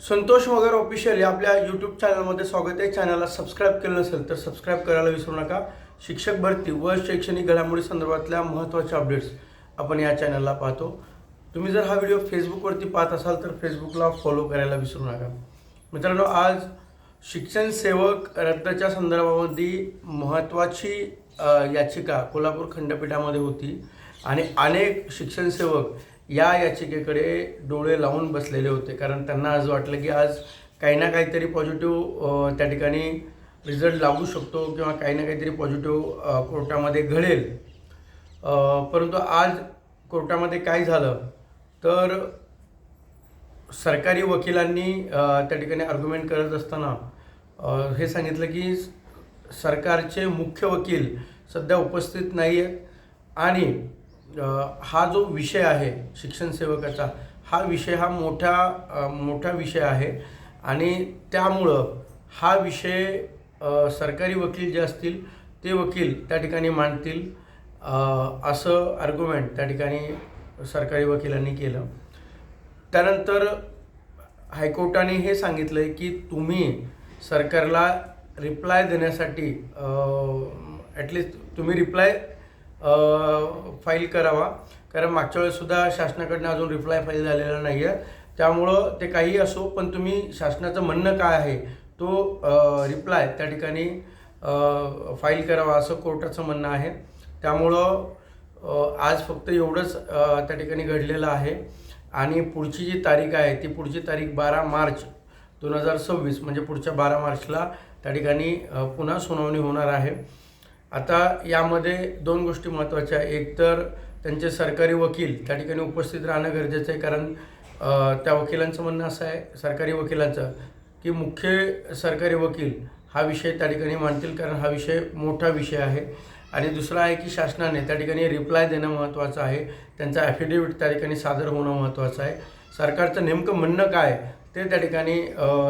संतोष मगर official या आपल्या YouTube चॅनलमध्ये स्वागत आहे. चॅनलला सबस्क्राईब केलं नसेल तर सबस्क्राईब करायला विसरू नका. शिक्षक भरती व शैक्षणिक घडामोडी संदर्भातल्या महत्त्वाच्या अपडेट्स आपण या चॅनलला पाहतो. तुम्ही जर हा व्हिडिओ फेसबुकवरती पाहत असाल तर फेसबुकला फॉलो करायला विसरू नका. मित्रांनो, आज शिक्षण सेवक रद्दच्या संदर्भामध्ये महत्त्वाची याचिका कोल्हापूर खंडपीठामध्ये होती आणि अनेक शिक्षण सेवक या याचिकेकडे डोळे लावून बसलेले होते. कारण त्यांना आज वाटलं की आज काही ना काहीतरी पॉझिटिव्ह त्या ठिकाणी रिझल्ट लागू शकतो किंवा काही ना काहीतरी पॉझिटिव्ह कोर्टामध्ये घडेल. परंतु आज कोर्टामध्ये काय झालं तर सरकारी वकिलांनी त्या ठिकाणी आर्ग्युमेंट करत असताना हे सांगितलं की सरकारचे मुख्य वकील सध्या उपस्थित नाही आहेत आणि हा जो विषय आहे शिक्षण सेवकाचा हा विषय हा मोठा विषय आहे आणि त्यामुळं हा विषय सरकारी वकील जे असतील ते वकील त्या ठिकाणी मांडतील असं आर्ग्युमेंट त्या ठिकाणी सरकारी वकिलांनी केलं. त्यानंतर हायकोर्टाने हे सांगितलं आहे की तुम्ही सरकारला रिप्लाय देण्यासाठी ॲटलिस्ट तुम्ही रिप्लाय फाईल करावा. कारण मागच्या वेळेससुद्धा शासनाकडनं अजून रिप्लाय फाईल झालेला नाही आहे. त्यामुळं ते काहीही असो पण तुम्ही शासनाचं म्हणणं काय आहे तो रिप्लाय त्या ठिकाणी फाईल करावा असं कोर्टाचं म्हणणं आहे. त्यामुळं आज फक्त एवढंच त्या ठिकाणी घडलेलं आहे आणि पुढची जी तारीख आहे ती पुढची तारीख 12 मार्च 2026 म्हणजे पुढच्या 12 मार्चला त्या ठिकाणी पुन्हा सुनावणी होणार आहे. आता यामध्ये दोन गोष्टी महत्त्वाच्या. एक तर त्यांचे सरकारी वकील त्या ठिकाणी उपस्थित राहणं गरजेचं आहे. कारण त्या वकिलांचं म्हणणं असं आहे सरकारी वकिलांचं की मुख्य सरकारी वकील हा विषय त्या ठिकाणी मांडतील कारण हा विषय मोठा विषय आहे. आणि दुसरा आहे की शासनाने त्या ठिकाणी रिप्लाय देणं महत्त्वाचं आहे. त्यांचा ॲफिडेविट त्या ठिकाणी सादर होणं महत्त्वाचं आहे. सरकारचं नेमकं म्हणणं काय ते त्या ठिकाणी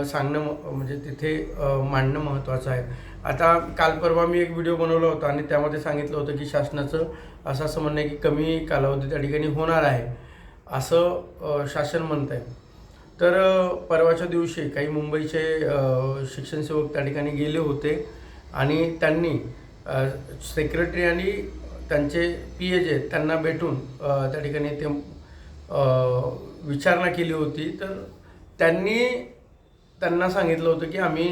सांगणं म्हणजे तिथे मांडणं महत्त्वाचं आहे. आता काल परवा मी एक व्हिडिओ बनवला होता आणि त्यामध्ये सांगितलं होतं की शासनाचं असं म्हणणं आहे की कमी कालावधी त्या ठिकाणी होणार आहे असं शासन म्हणत आहे. तर परवाच्या दिवशी काही मुंबईचे शिक्षण सेवक त्या ठिकाणी गेले होते आणि त्यांनी सेक्रेटरी आणि त्यांचे PA जे त्यांना भेटून त्या ठिकाणी ते विचारणा केली होती. तर त्यांना सांगितलं होतं की आम्ही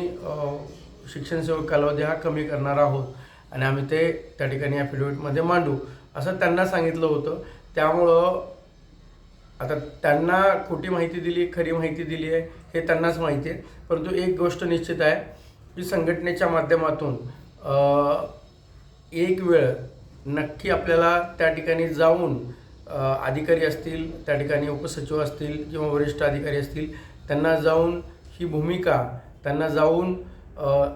शिक्षण सेवक कालावधी हा कमी करणार आहोत आणि आम्ही ते त्या ठिकाणी ॲफिडेविटमध्ये मांडू असं त्यांना सांगितलं होतं. त्यामुळं आता त्यांना खोटी माहिती दिली खरी माहिती दिली आहे हे त्यांनाच माहिती आहे. परंतु एक गोष्ट निश्चित आहे की संघटनेच्या माध्यमातून एक वेळ नक्की आपल्याला त्या ठिकाणी जाऊन अधिकारी असतील त्या ठिकाणी उपसचिव असतील किंवा वरिष्ठ अधिकारी असतील त्यांना जाऊन ही भूमिका त्यांना जाऊन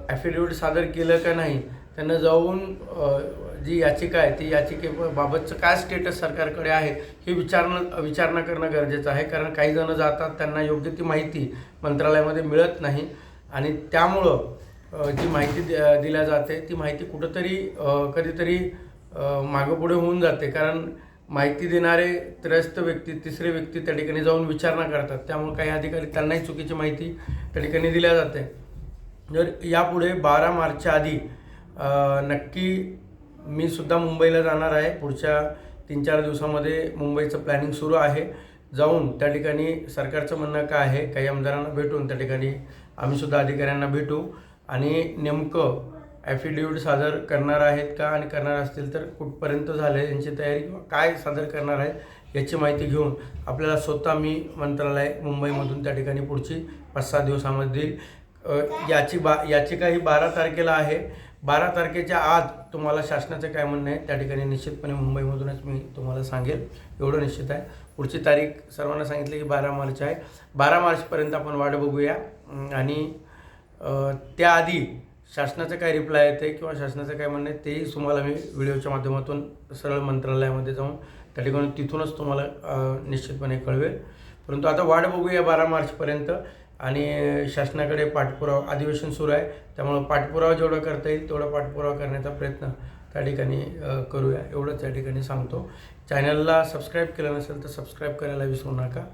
ॲफिडेविट सादर केलं का नाही त्यांना जाऊन जी याचिका आहे ती याचिकेबाबतचं काय स्टेटस सरकारकडे आहे हे विचारणा करणं गरजेचं आहे. कारण काही जणं जातात त्यांना योग्य ती माहिती मंत्रालयामध्ये मिळत नाही आणि त्यामुळं जी माहिती दिल्या जाते ती माहिती कुठंतरी कधीतरी मागं पुढे होऊन जाते. कारण माहिती देणारे त्रयस्थ व्यक्ती तिसरे व्यक्ती त्या ठिकाणी जाऊन विचारणा करतात. त्यामुळे काही अधिकारी त्यांनाही चुकीची माहिती त्या ठिकाणी दिल्या जाते. जर यापुढे 12 मार्चच्या आधी नक्की मी सुद्धा मुंबईला जाणार आहे. पुढच्या 3-4 दिवसामध्ये मुंबईचं प्लॅनिंग सुरू आहे. जाऊन त्या ठिकाणी सरकारचं म्हणणं काय आहे काही आमदारांना भेटून त्या ठिकाणी आम्ही सुद्धा अधिकाऱ्यांना भेटू आणि नेमकं ॲफिडेविट सादर करणार आहेत का आणि करणार असतील तर कुठपर्यंत झाले यांची तयारी किंवा काय सादर करणार आहेत याची माहिती घेऊन आपल्याला स्वतः मी मंत्रालय मुंबईमधून त्या ठिकाणी पुढची 5-6 दिवसामध्ये देईल. याचिका ही 12 तारखेला आहे. 12 तारखेच्या आत तुम्हाला शासनाचं काय म्हणणं आहे त्या ठिकाणी निश्चितपणे मुंबईमधूनच मी तुम्हाला सांगेल एवढं निश्चित आहे. पुढची तारीख सर्वांना सांगितली की 12 मार्च आहे. 12 मार्चपर्यंत आपण वाट बघूया आणि त्याआधी शासनाचं काय रिप्लाय येते किंवा शासनाचं काय म्हणणं आहे तेही तुम्हाला मी व्हिडिओच्या माध्यमातून सरळ मंत्रालयामध्ये जाऊन त्या ठिकाणी तिथूनच तुम्हाला निश्चितपणे कळवेल. परंतु आता वाट बघूया 12 मार्चपर्यंत आणि शासनाकडे पाठपुरावा अधिवेशन सुरू आहे त्यामुळं पाठपुरावा जेवढा करता येईल तेवढा पाठपुरावा करण्याचा प्रयत्न त्या ठिकाणी करूया एवढंच त्या ठिकाणी सांगतो. चॅनलला सबस्क्राईब केलं नसेल तर सबस्क्राईब करायला विसरू नका.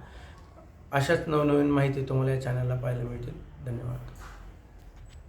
अशाच नवनवीन माहिती तुम्हाला या चॅनलला पाहायला मिळतील. धन्यवाद.